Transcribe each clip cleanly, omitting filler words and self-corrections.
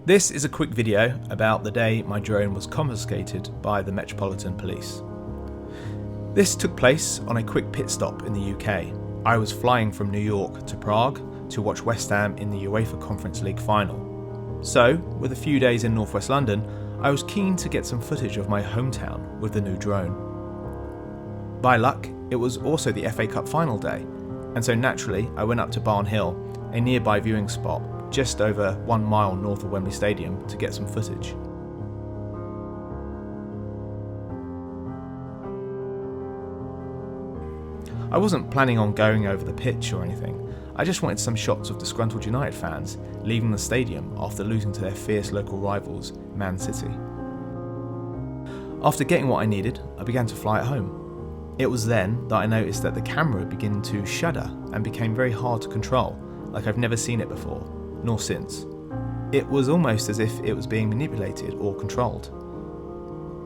This is a quick video about the day my drone was confiscated by the Metropolitan Police. This took place on a quick pit stop in the UK. I was flying from New York to Prague to watch West Ham in the UEFA Conference League final. So, with a few days in northwest London, I was keen to get some footage of my hometown with the new drone. By luck, it was also the FA Cup final day, and so naturally I went up to Barn Hill, a nearby viewing spot just over 1 mile north of Wembley Stadium, to get some footage. I wasn't planning on going over the pitch or anything. I just wanted some shots of disgruntled United fans leaving the stadium after losing to their fierce local rivals, Man City. After getting what I needed, I began to fly it home. It was then that I noticed that the camera began to shudder and became very hard to control, like I've never seen it before, nor since. It was almost as if it was being manipulated or controlled.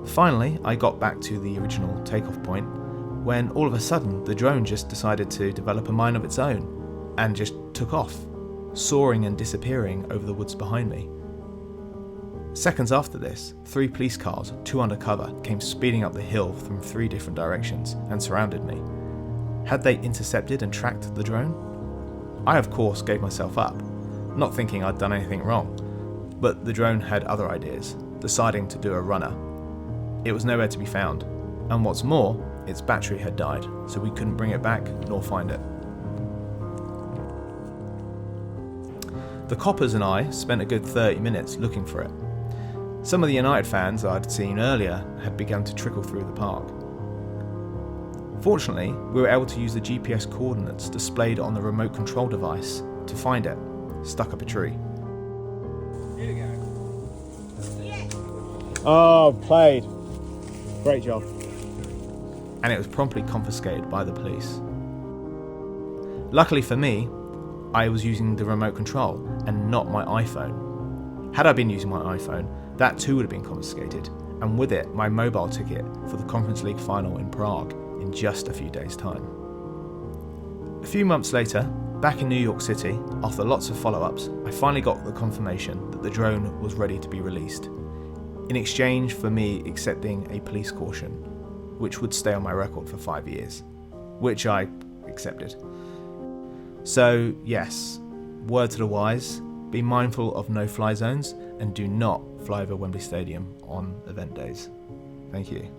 Finally, I got back to the original takeoff point, when all of a sudden the drone just decided to develop a mind of its own and just took off, soaring and disappearing over the woods behind me. Seconds after this, 3 police cars, 2 undercover, came speeding up the hill from 3 different directions and surrounded me. Had they intercepted and tracked the drone? I of course gave myself up, not thinking I'd done anything wrong, but the drone had other ideas, deciding to do a runner. It was nowhere to be found, and what's more, its battery had died, so we couldn't bring it back nor find it. The coppers and I spent a good 30 minutes looking for it. Some of the United fans I'd seen earlier had begun to trickle through the park. Fortunately, we were able to use the GPS coordinates displayed on the remote control device to find it, stuck up a tree. Here you go. Oh, played. Great job. And it was promptly confiscated by the police. Luckily for me, I was using the remote control and not my iPhone. Had I been using my iPhone, that too would have been confiscated, and with it my mobile ticket for the Conference League final in Prague in just a few days' time. A few months later, back in New York City, after lots of follow-ups, I finally got the confirmation that the drone was ready to be released, in exchange for me accepting a police caution, which would stay on my record for 5 years, which I accepted. So yes, word to the wise, be mindful of no-fly zones and do not fly over Wembley Stadium on event days. Thank you.